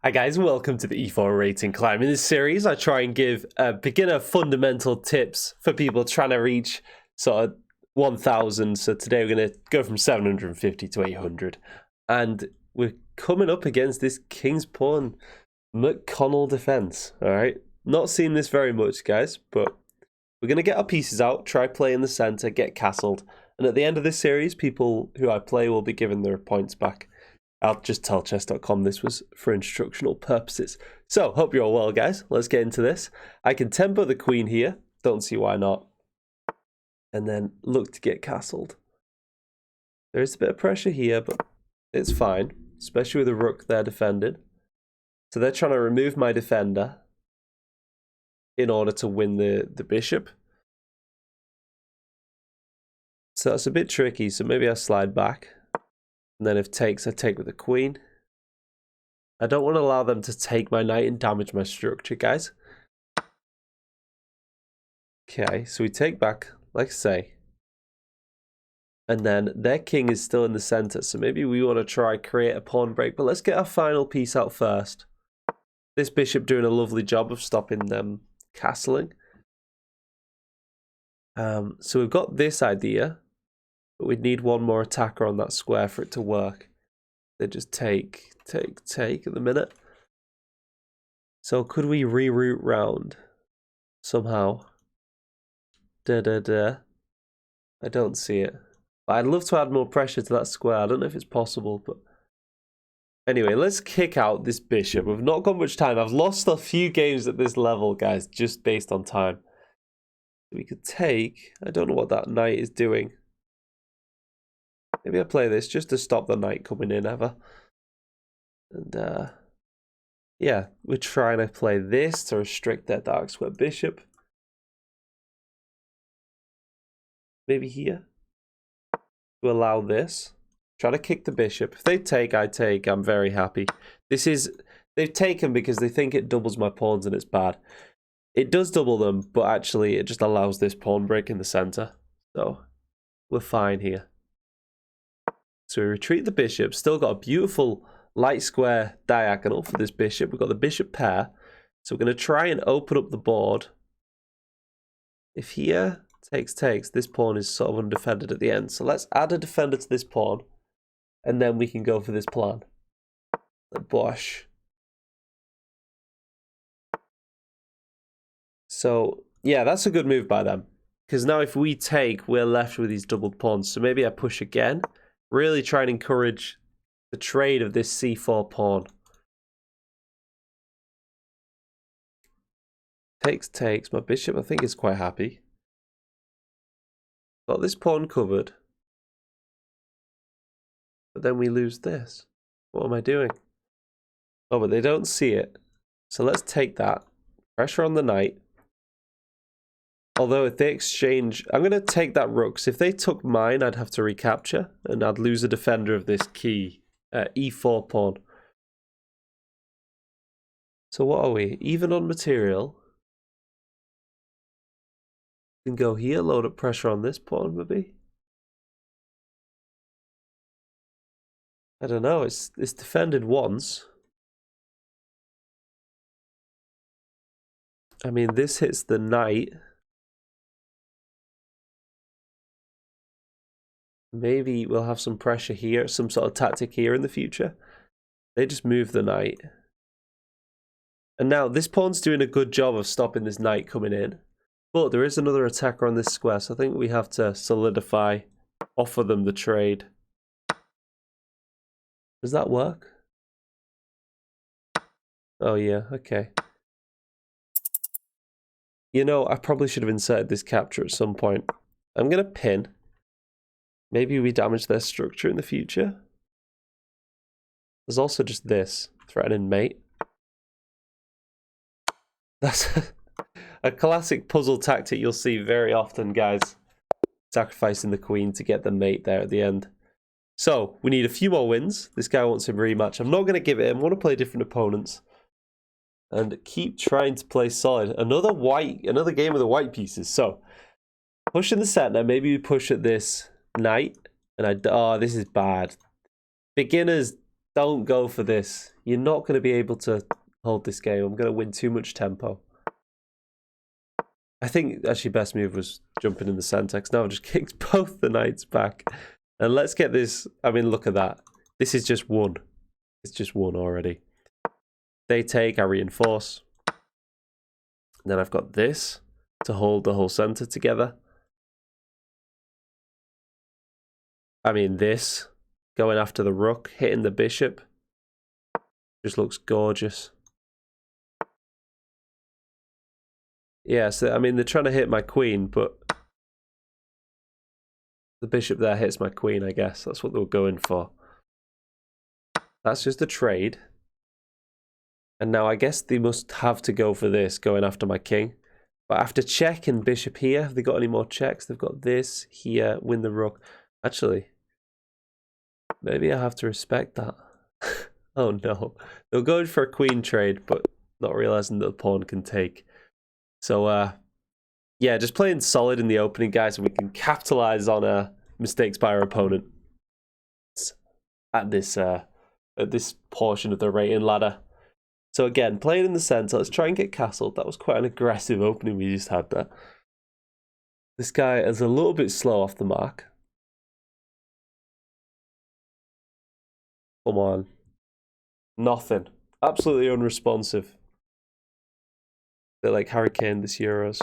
Hi guys, welcome to the E4 Rating Climb. In this series, I try and give beginner fundamental tips for people trying to reach sort of 1,000. So today we're going to go from 750 to 800. And we're coming up against this King's Pawn McConnell defense, all right? Not seen this very much, guys, but we're going to get our pieces out, try play in the center, get castled. And at the end of this series, people who I play will be given their points back. I'll just tell chess.com this was for instructional purposes. So, hope you're all well, guys. Let's get into this. I can tempo the queen here. Don't see why not. And then look to get castled. There is a bit of pressure here, but it's fine. Especially with the rook there defended. So they're trying to remove my defender in order to win the bishop. So that's a bit tricky. So maybe I slide back. And then if takes, I take with the queen. I don't want to allow them to take my knight and damage my structure, guys. Okay, so we take back, like I say. And then their king is still in the center, so maybe we want to try create a pawn break. But let's get our final piece out first. This bishop doing a lovely job of stopping them castling. So we've got this idea. But we'd need one more attacker on that square for it to work. They just take at the minute. So could we reroute round somehow? I don't see it. But I'd love to add more pressure to that square. I don't know if it's possible, but anyway, let's kick out this bishop. We've not got much time. I've lost a few games at this level, guys, just based on time. We could take. I don't know what that knight is doing. Maybe I play this just to stop the knight coming in ever. And yeah, we're trying to play this to restrict their dark square bishop. Maybe here. To allow this. Try to kick the bishop. If they take, I take. I'm very happy. This is... They've taken because they think it doubles my pawns and it's bad. It does double them, but actually it just allows this pawn break in the center. So, we're fine here. So we retreat the bishop. Still got a beautiful light square diagonal for this bishop. We've got the bishop pair. So we're going to try and open up the board. If here takes, this pawn is sort of undefended at the end. So let's add a defender to this pawn. And then we can go for this plan. The Bosch. So yeah, that's a good move by them. Because now if we take, we're left with these doubled pawns. So maybe I push again. Really try and encourage the trade of this c4 pawn. Takes. My bishop, I think, is quite happy. Got this pawn covered. But then we lose this. What am I doing? Oh, but they don't see it. So let's take that. Pressure on the knight. Although if they exchange, I'm going to take that rook. So if they took mine, I'd have to recapture. And I'd lose a defender of this key e4 pawn. So what are we? Even on material. We can go here, load up pressure on this pawn maybe. I don't know, it's defended once. I mean, this hits the knight. Maybe we'll have some pressure here, some sort of tactic here in the future. They just move the knight. And now this pawn's doing a good job of stopping this knight coming in. But there is another attacker on this square, so I think we have to solidify, offer them the trade. Does that work? Oh yeah, okay. You know, I probably should have inserted this capture at some point. I'm going to pin. Maybe we damage their structure in the future. There's also just this, threatening mate. That's a classic puzzle tactic you'll see very often, guys. Sacrificing the queen to get the mate there at the end. So, we need a few more wins. This guy wants a rematch. I'm not going to give it him. I want to play different opponents. And keep trying to play solid. Another game with the white pieces. So, push in the center. Maybe we push at this knight. And oh, this is bad. Beginners Don't go for this. You're not going to be able to hold this game. I'm going to win too much tempo. I think actually best move was jumping in the centre. Now I've just kicked both the knights back. And let's get this. I mean, look at that. This is just one. It's just one already. They take, I reinforce. And then I've got this to hold the whole centre together. I mean, this going after the rook, hitting the bishop. Just looks gorgeous. Yeah, so I mean, they're trying to hit my queen, but the bishop there hits my queen, I guess. That's what they were going for. That's just a trade. And now I guess they must have to go for this, going after my king. But after check and bishop here, have they got any more checks? They've got this, here, win the rook. Actually, maybe I have to respect that. Oh no. They're going for a queen trade, but not realizing that the pawn can take. So, yeah, just playing solid in the opening, guys, and we can capitalize on mistakes by our opponent at this portion of the rating ladder. So again, playing in the centre, let's try and get castled. That was quite an aggressive opening we just had there. This guy is a little bit slow off the mark. Come on. Nothing. Absolutely unresponsive. They're like Harry Kane this Euros.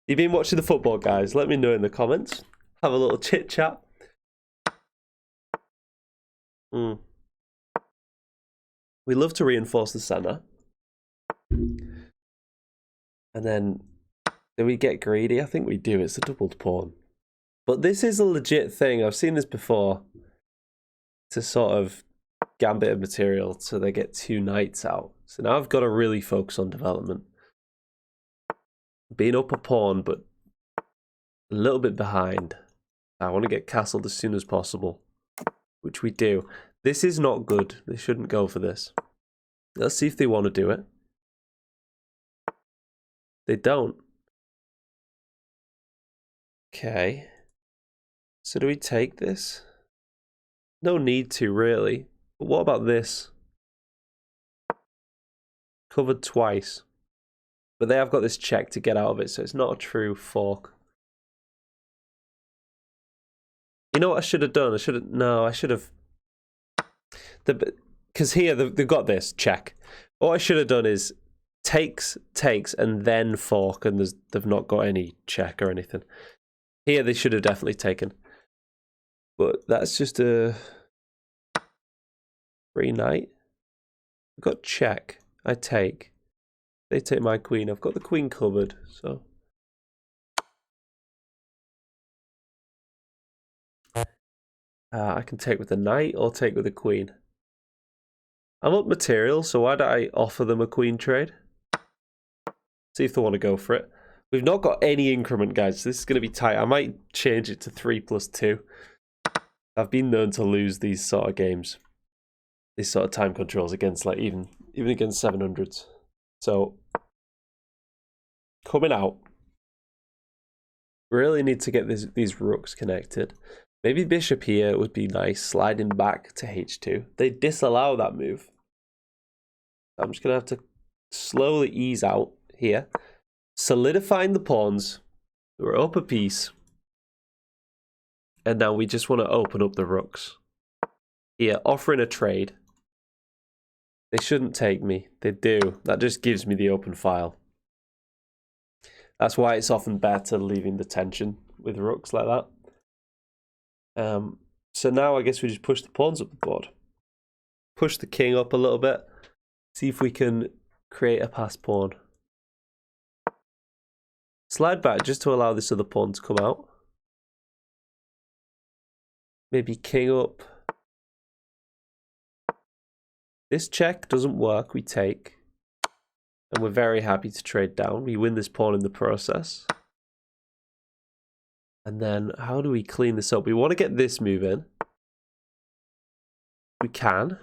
You've been watching the football, guys? Let me know in the comments. Have a little chit chat. We love to reinforce the centre. And then, do we get greedy? I think we do. It's a doubled pawn. But this is a legit thing. I've seen this before. It's a sort of gambit of material, so they get 2 knights out. So now I've got to really focus on development. Being up a pawn, but a little bit behind. I want to get castled as soon as possible, which we do. This is not good. They shouldn't go for this. Let's see if they want to do it. They don't. Okay. So do we take this? No need to, really. But what about this? Covered twice. But they have got this check to get out of it, so it's not a true fork. You know what I should have done? I should have... Because here, they've got this check. What I should have done is takes, and then fork, and they've not got any check or anything. Here, they should have definitely taken. But that's just a free knight. I've got check. I take. They take my queen. I've got the queen covered, so... I can take with the knight or take with the queen. I'm up material, so why don't I offer them a queen trade? See if they want to go for it. We've not got any increment, guys, so this is going to be tight. I might change it to 3+2. I've been known to lose these sort of games. These sort of time controls against, like, even against 700s. So, coming out. Really need to get these rooks connected. Maybe bishop here would be nice, sliding back to h2. They disallow that move. I'm just going to have to slowly ease out here. Solidifying the pawns. We're up a piece. And now we just want to open up the rooks. Here, offering a trade. They shouldn't take me. They do. That just gives me the open file. That's why it's often better leaving the tension with rooks like that. So now I guess we just push the pawns up the board. Push the king up a little bit. See if we can create a pass pawn. Slide back just to allow this other pawn to come out. Maybe king up. This check doesn't work, we take. And we're very happy to trade down. We win this pawn in the process. And then how do we clean this up? We want to get this move in. We can.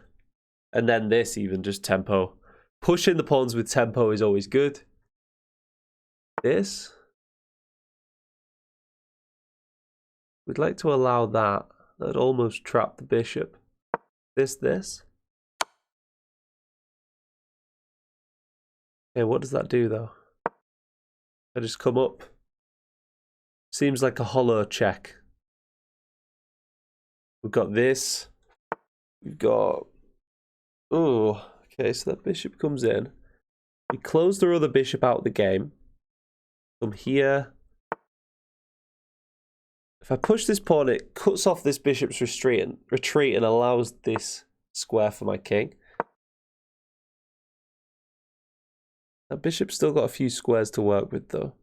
And then this even, just tempo. Pushing the pawns with tempo is always good. This. We'd like to allow that. That'd almost trap the bishop. This. Okay, what does that do though? I just come up. Seems like a hollow check. We've got this. We've got... Oh, okay, so that bishop comes in. We close the other bishop out of the game. Come here. If I push this pawn, it cuts off this bishop's retreat and allows this square for my king. That bishop's still got a few squares to work with, though.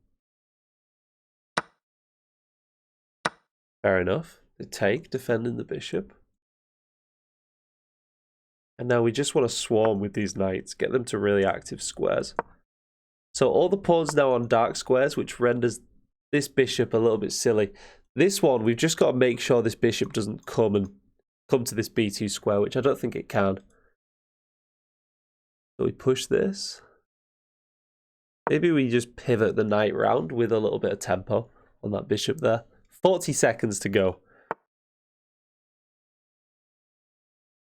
Fair enough. They take, defending the bishop. And now we just want to swarm with these knights, get them to really active squares. So all the pawns now on dark squares, which renders this bishop a little bit silly. This one, we've just got to make sure this bishop doesn't come to this b2 square, which I don't think it can. So we push this. Maybe we just pivot the knight round with a little bit of tempo on that bishop there. 40 seconds to go.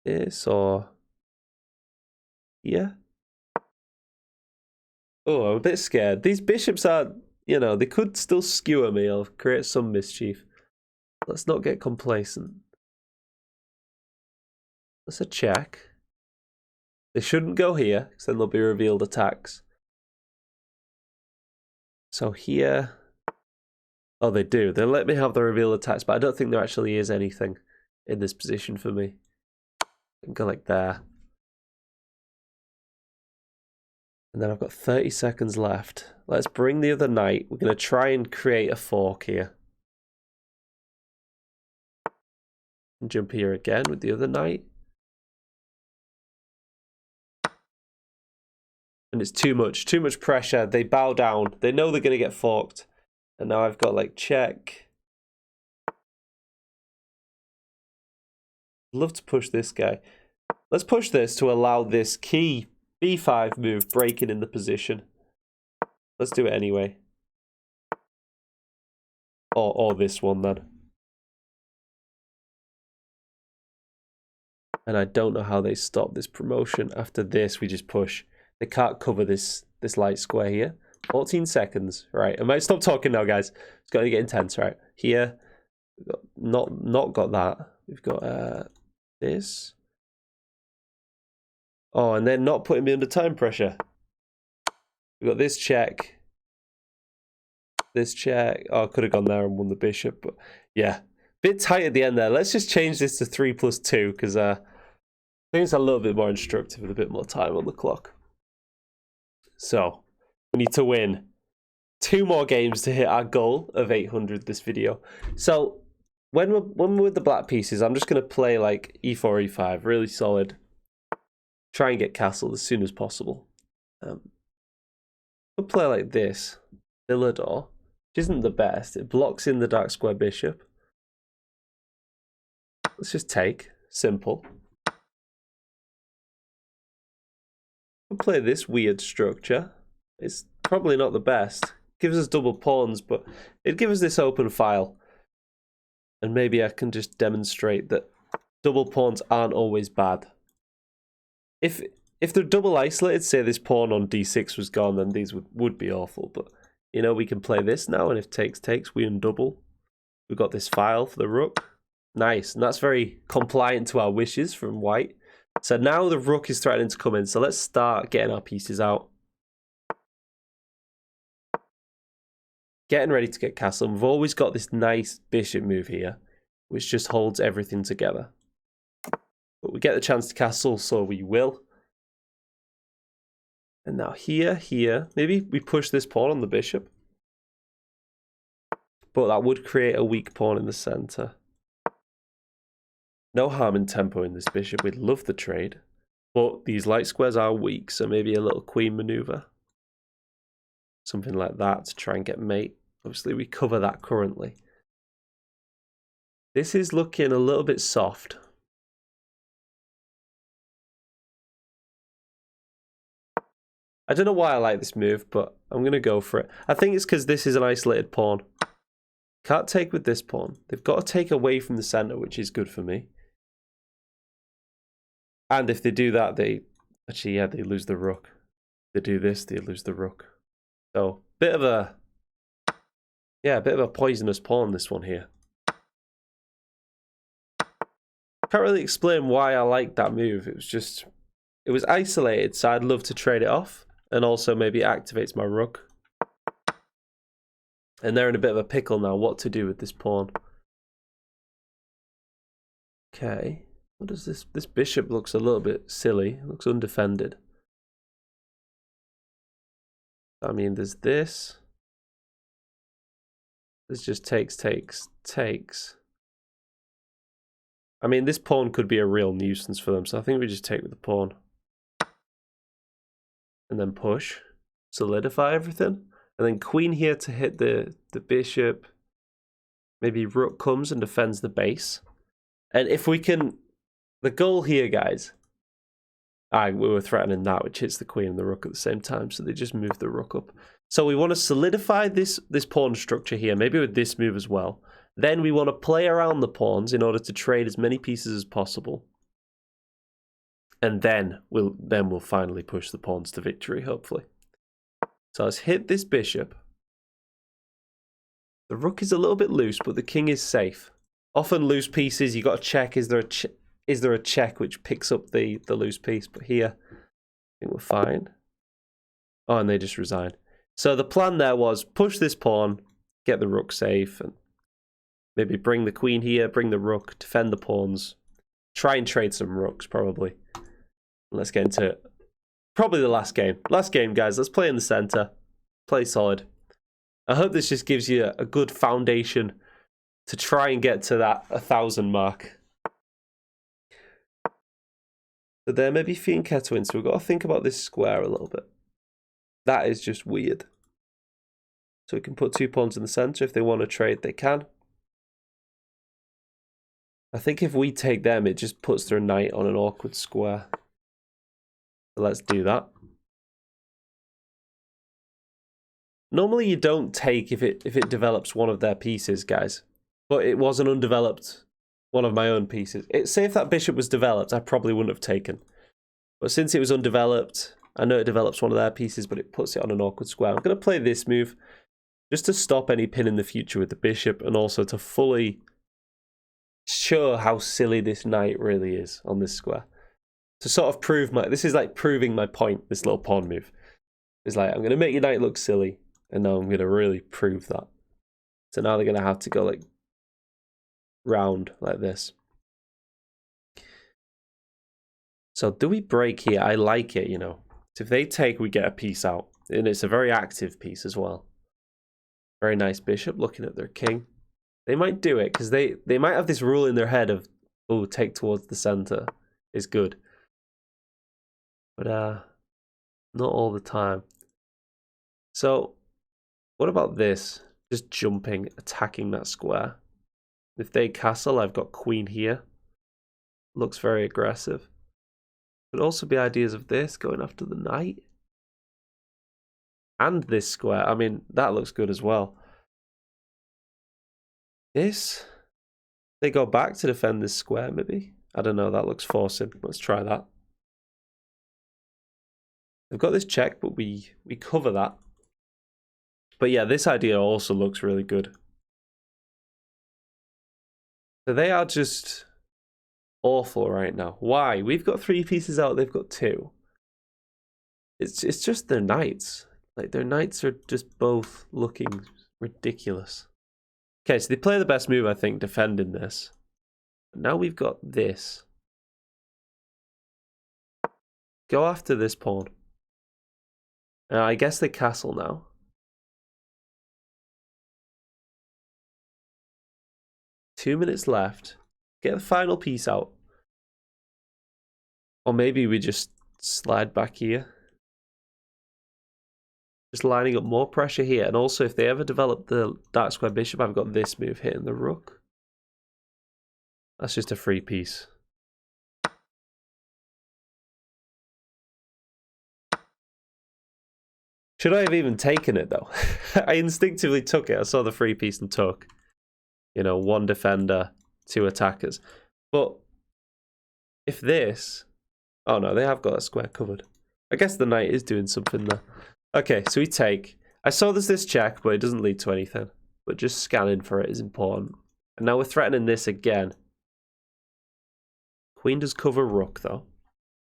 This or... yeah. Oh, I'm a bit scared. These bishops are, you know, they could still skewer me or create some mischief. Let's not get complacent. That's a check. They shouldn't go here, because then there'll be revealed attacks. So here... oh, they do. They let me have the revealed attacks, but I don't think there actually is anything in this position for me. I can go like there. And then I've got 30 seconds left. Let's bring the other knight. We're going to try and create a fork here. And jump here again with the other knight. And it's too much pressure. They bow down. They know they're going to get forked. And now I've got like check. I'd love to push this guy. Let's push this to allow this key b5 move breaking in the position. Let's do it anyway. Or this one then. And I don't know how they stop this promotion. After this, we just push. They can't cover this light square here. 14 seconds. Right, I might stop talking now, guys. It's going to get intense, right? Here, we've got not got that. We've got this. Oh, and they're not putting me under time pressure. We've got this check. This check. Oh, I could have gone there and won the bishop, but yeah. Bit tight at the end there. Let's just change this to 3+2 because I think it's a little bit more instructive with a bit more time on the clock. So, we need to win 2 more games to hit our goal of 800 this video. So, when we're with the black pieces, I'm just going to play like e4, e5, really solid. Try and get castled as soon as possible. We'll play like this. Villador, which isn't the best. It blocks in the dark square bishop. Let's just take. Simple. We'll play this weird structure. It's probably not the best. Gives us double pawns, but it gives us this open file. And maybe I can just demonstrate that double pawns aren't always bad. If they're double isolated, say this pawn on d6 was gone, then these would be awful. But, you know, we can play this now, and if takes, we undouble. We've got this file for the rook. Nice, and that's very compliant to our wishes from white. So now the rook is threatening to come in, so let's start getting our pieces out. Getting ready to get castle. We've always got this nice bishop move here, which just holds everything together. But we get the chance to castle, so we will. And now here, maybe we push this pawn on the bishop. But that would create a weak pawn in the center. No harm in tempo in this bishop. We'd love the trade. But these light squares are weak, so maybe a little queen maneuver. Something like that to try and get mate. Obviously, we cover that currently. This is looking a little bit soft. I don't know why I like this move, but I'm going to go for it. I think it's because this is an isolated pawn. Can't take with this pawn. They've got to take away from the center, which is good for me. And if they do that, they lose the rook. they do this, they lose the rook. So, bit of a poisonous pawn, this one here. Can't really explain why I like that move. It was isolated, so I'd love to trade it off. And also maybe it activates my rook. And they're in a bit of a pickle now, what to do with this pawn. Okay, what does this bishop looks a little bit silly, it looks undefended. I mean, there's this. This just takes. I mean, this pawn could be a real nuisance for them, so I think we just take with the pawn. And then push, solidify everything. And then queen here to hit the bishop. Maybe rook comes and defends the base. And if we can, the goal here, guys, we were threatening that, which hits the queen and the rook at the same time, so they just move the rook up. So we want to solidify this pawn structure here, maybe with this move as well. Then we want to play around the pawns in order to trade as many pieces as possible. And then we'll finally push the pawns to victory, hopefully. So let's hit this bishop. The rook is a little bit loose, but the king is safe. Often loose pieces, you got to check, is there a check which picks up the loose piece? But here, I think we're fine. Oh, and they just resign. So the plan there was push this pawn, get the rook safe, and maybe bring the queen here, bring the rook, defend the pawns, try and trade some rooks, probably. Let's get into probably the last game. Last game, guys. Let's play in the center. Play solid. I hope this just gives you a good foundation to try and get to that 1,000 mark. So there may be fianchetto in, so we've got to think about this square a little bit. That is just weird. So we can put 2 pawns in the center. If they want to trade, they can. I think if we take them, it just puts their knight on an awkward square. So let's do that. Normally you don't take if it develops one of their pieces, guys. But it was an undeveloped one of my own pieces. Say if that bishop was developed, I probably wouldn't have taken. But since it was undeveloped, I know it develops one of their pieces, but it puts it on an awkward square. I'm going to play this move just to stop any pin in the future with the bishop, and also to fully show how silly this knight really is on this square. To sort of prove this is like proving my point, this little pawn move. It's like, I'm going to make your knight look silly, and now I'm going to really prove that. So now they're going to have to go like round like this. So do we break here? I like it, you know. So if they take, we get a piece out. And it's a very active piece as well. Very nice bishop looking at their king. They might do it because they might have this rule in their head of, oh, take towards the center is good. But not all the time. So what about this? Just jumping, attacking that square. If they castle, I've got queen here. Looks very aggressive. Could also be ideas of this, going after the knight. And this square. I mean, that looks good as well. This, they go back to defend this square, maybe. I don't know, that looks forcing. Let's try that. They've got this check, but we cover that. But yeah, this idea also looks really good. So they are just awful right now. Why? We've got 3 pieces out, they've got 2. It's just their knights. Like, their knights are just both looking ridiculous. Okay, so they play the best move, I think, defending this. But now we've got this. Go after this pawn. I guess they castle now. Two minutes left. Get the final piece out. Or maybe we just slide back here. Just lining up more pressure here. And also, if they ever develop the dark square bishop, I've got this move hitting the rook. That's just a free piece. Should I have even taken it, though? I instinctively took it. I saw the free piece and took. You know, 1 defender, 2 attackers. But if this... Oh, no, they have got a square covered. I guess the knight is doing something there. Okay, so we take. I saw there's this check, but it doesn't lead to anything. But just scanning for it is important. And now we're threatening this again. Queen does cover rook, though.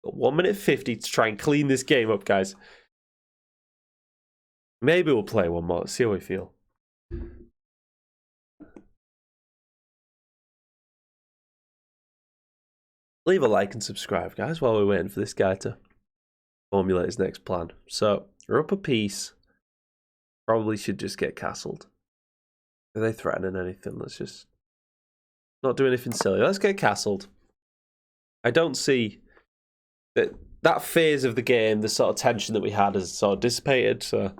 Got 1 minute 50 to try and clean this game up, guys. Maybe we'll play one more. See how we feel. Leave a like and subscribe, guys, while we're waiting for this guy to formulate his next plan. So, we're up a piece. Probably should just get castled. Are they threatening anything? Let's just not do anything silly. Let's get castled. I don't see that phase of the game, the sort of tension that we had has sort of dissipated. So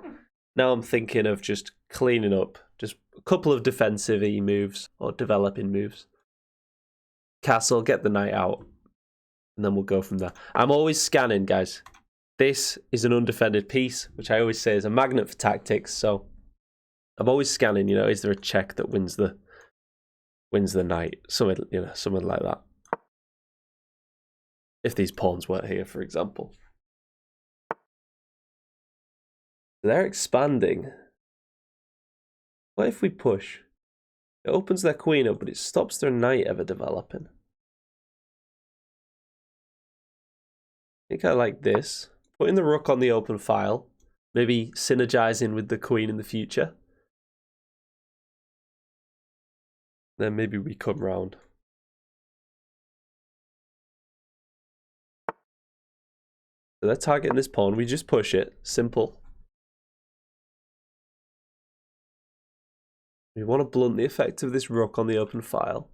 now I'm thinking of just cleaning up. Just a couple of defensive-y moves or developing moves. Castle, get the knight out. And then we'll go from there. I'm always scanning, guys. This is an undefended piece, which I always say is a magnet for tactics. So I'm always scanning, you know, is there a check that wins the knight? Something, you know, something like that. If these pawns weren't here, for example. They're expanding. What if we push? It opens their queen up, but it stops their knight ever developing. I think I like this. Putting the rook on the open file. Maybe synergizing with the queen in the future. Then maybe we come round. So they're targeting this pawn. We just push it. Simple. We want to blunt the effect of this rook on the open file.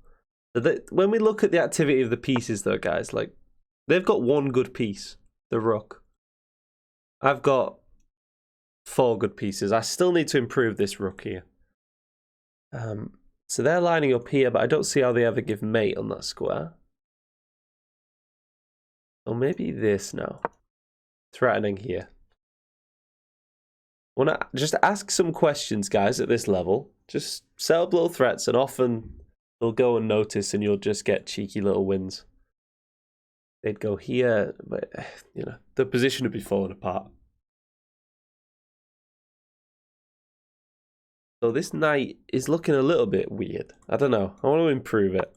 So that when we look at the activity of the pieces, though, guys, like they've got one good piece, the rook. I've got 4 good pieces. I still need to improve this rook here. So they're lining up here, but I don't see how they ever give mate on that square. Or maybe this now. Threatening here. I want to just ask some questions, guys, at this level. Just set up little threats, and often they'll go unnoticed, and you'll just get cheeky little wins. They'd go here, but, you know, the position would be falling apart. So this knight is looking a little bit weird. I don't know. I want to improve it.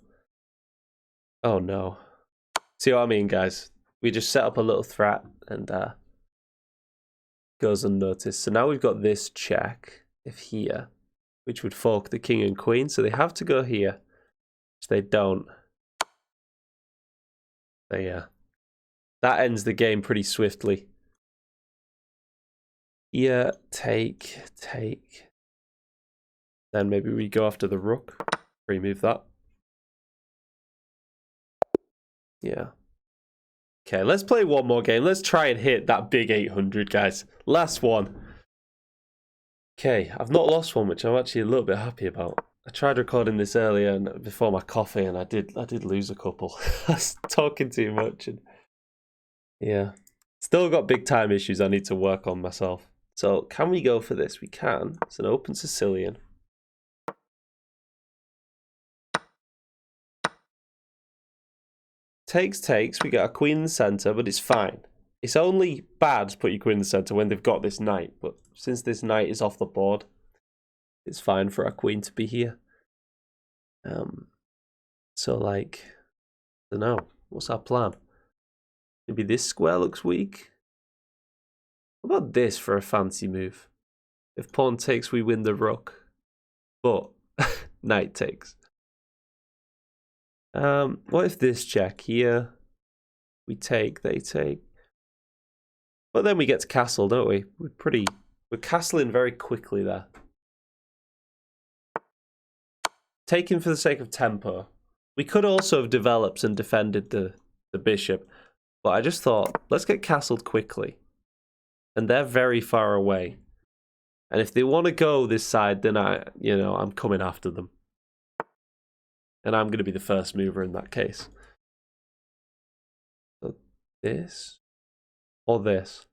Oh, no. See what I mean, guys? We just set up a little threat, and goes unnoticed. So now we've got this check, if here, which would fork the king and queen. So they have to go here, which they don't. So yeah, that ends the game pretty swiftly. Here, take. Then maybe we go after the rook. Remove that. Yeah. Okay, let's play one more game. Let's try and hit that big 800, guys. Last one. Okay, I've not lost one, which I'm actually a little bit happy about. I tried recording this earlier and before my coffee, and I did lose a couple. I was talking too much, and yeah, still got big time issues I need to work on myself. So can we go for this? We can. It's an open Sicilian. Takes. We get a queen in the center, but it's fine. It's only bad to put your queen in the center when they've got this knight. But since this knight is off the board, it's fine for our queen to be here. So like, I don't know. What's our plan? Maybe this square looks weak. What about this for a fancy move? If pawn takes, we win the rook. But knight takes. What if this check here? We take, they take. But then we get to castle, don't we? We're castling very quickly there. Taking for the sake of tempo. We could also have developed and defended the bishop. But I just thought, let's get castled quickly. And they're very far away. And if they want to go this side, then I'm coming after them. And I'm going to be the first mover in that case. So this. Or this.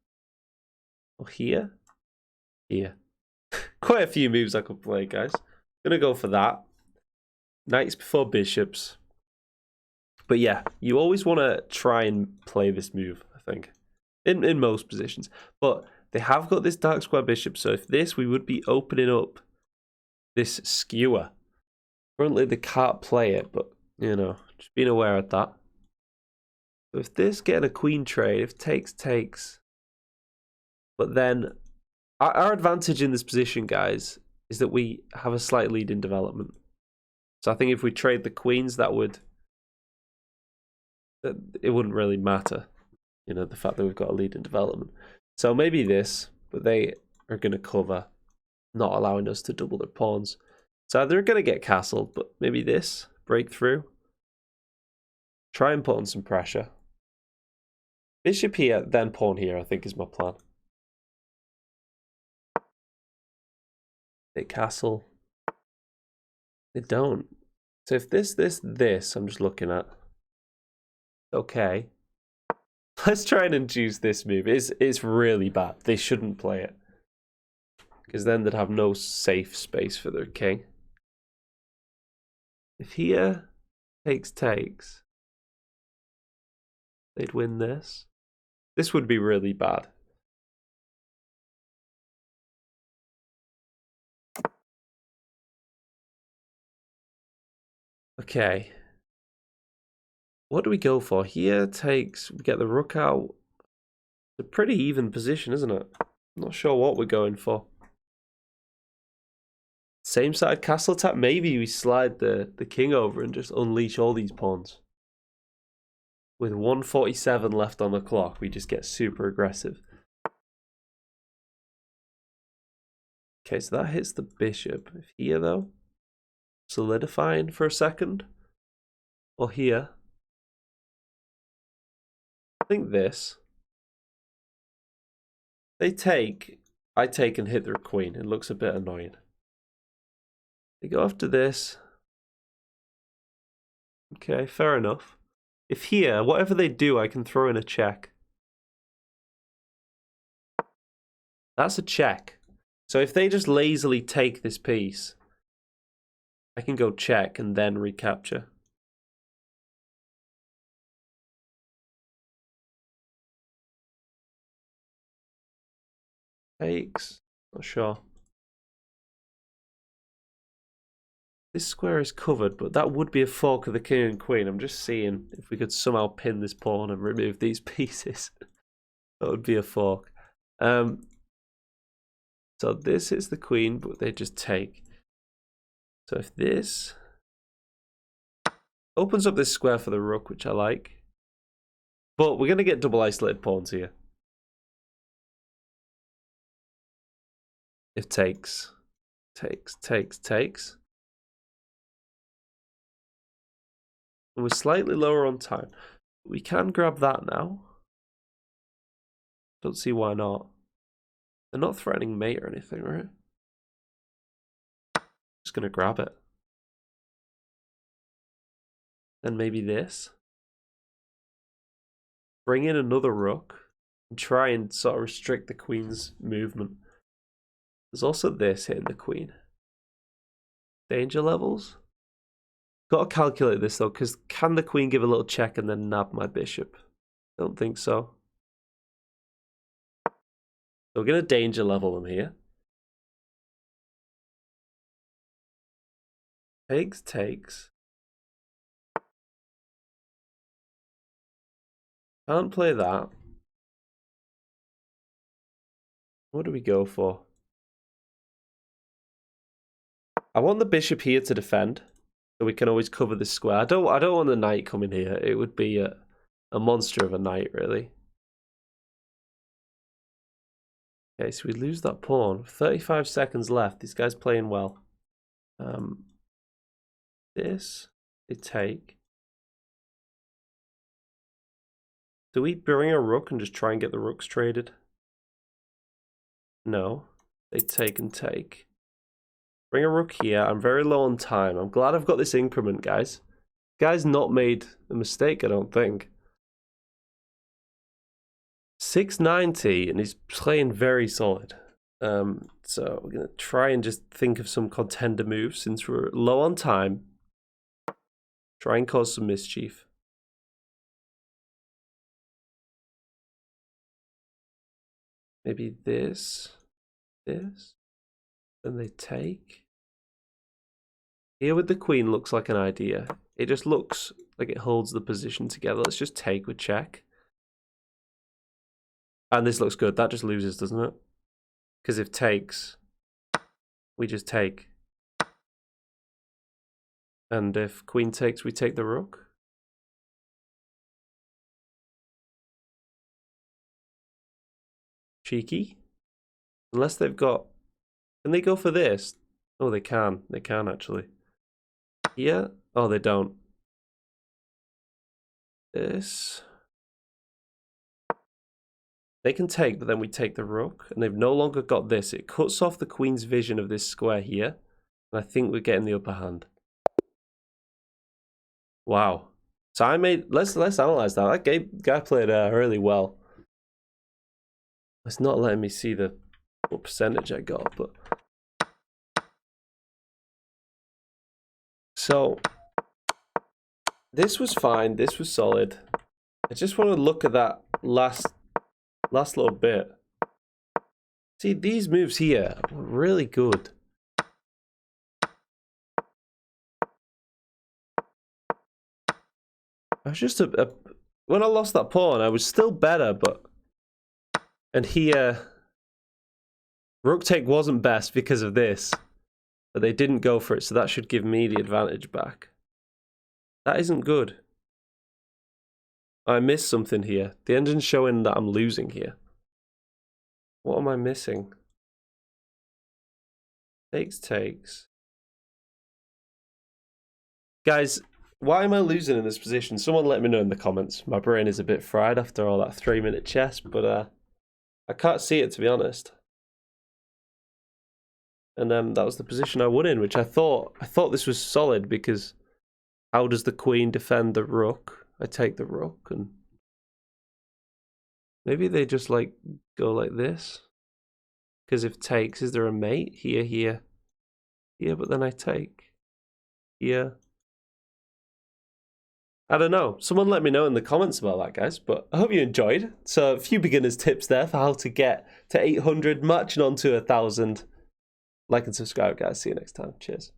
Or here. Here. Quite a few moves I could play, guys. I'm going to go for that. Knights before bishops. But yeah, you always want to try and play this move, I think. in most positions. But they have got this dark square bishop, so if this, we would be opening up this skewer. Currently, they can't play it, but, you know, just being aware of that. So if this getting a queen trade, if takes, but then our advantage in this position, guys, is that we have a slight lead in development. So I think if we trade the queens, it wouldn't really matter, you know, the fact that we've got a lead in development. So maybe this, but they are going to cover, not allowing us to double their pawns. So they're going to get castled, but maybe this, breakthrough. Try and put on some pressure. Bishop here, then pawn here, I think is my plan. They castle. They don't. So if this, I'm just looking at. Okay. Let's try and induce this move. It's really bad. They shouldn't play it. Because then they'd have no safe space for their king. If here takes, they'd win this. This would be really bad. Okay. What do we go for? Here takes, we get the rook out. It's a pretty even position, isn't it? I'm not sure what we're going for. Same side castle attack. Maybe we slide the king over and just unleash all these pawns. With 1:47 left on the clock, we just get super aggressive. Okay, so that hits the bishop. If here, though, solidifying for a second. Or here. I think this. They take. I take and hit their queen. It looks a bit annoying. They go after this. Okay, fair enough. If here, whatever they do, I can throw in a check. That's a check. So if they just lazily take this piece, I can go check and then recapture. Takes. Not sure. This square is covered, but that would be a fork of the king and queen. I'm just seeing if we could somehow pin this pawn and remove these pieces. That would be a fork. So this is the queen, but they just take. So if this opens up this square for the rook, which I like. But we're going to get double isolated pawns here. If takes. And we're slightly lower on time. We can grab that now. Don't see why not. They're not threatening mate or anything, right? Just going to grab it. Then maybe this. Bring in another rook. And try and sort of restrict the queen's movement. There's also this hitting the queen. Danger levels? Got to calculate this though, because can the queen give a little check and then nab my bishop? Don't think so. So we're going to danger level them here. Takes. Can't play that. What do we go for? I want the bishop here to defend, so we can always cover this square. I don't want the knight coming here. It would be a monster of a knight, really. Okay, so we lose that pawn. 35 seconds left. This guy's playing well. This, they take. Do we bring a rook and just try and get the rooks traded? No. They take and take. Bring a rook here. I'm very low on time. I'm glad I've got this increment, guys. Guy's not made a mistake, I don't think. 690, and he's playing very solid. So we're going to try and just think of some contender moves since we're low on time. Try and cause some mischief. maybe this, then they take. Here with the queen looks like an idea. It just looks like it holds the position together. Let's just take with check. And this looks good. That just loses, doesn't it? Because if takes, we just take. And if queen takes, we take the rook. Cheeky. Unless they've got... Can they go for this? Oh, they can. They can, actually. Here? Oh, they don't. This... They can take, but then we take the rook. And they've no longer got this. It cuts off the queen's vision of this square here. And I think we're getting the upper hand. Wow. So I made... Let's analyze that. That guy played really well. It's not letting me see what percentage I got, but... So... This was fine. This was solid. I just want to look at that last little bit. See, these moves here were really good. I was just when I lost that pawn, I was still better, but... And here... Rook take wasn't best because of this. But they didn't go for it, so that should give me the advantage back. That isn't good. I missed something here. The engine's showing that I'm losing here. What am I missing? Takes. Guys, why am I losing in this position? Someone let me know in the comments. My brain is a bit fried after all that 3-minute chess, but I can't see it, to be honest. And that was the position I won in, which I thought this was solid, because how does the queen defend the rook? I take the rook, and maybe they just like go like this. Because if takes, is there a mate? Here, but then I take. Here. I don't know. Someone let me know in the comments about that, guys. But I hope you enjoyed. So a few beginners tips there for how to get to 800, marching on to 1,000. Like and subscribe, guys. See you next time. Cheers.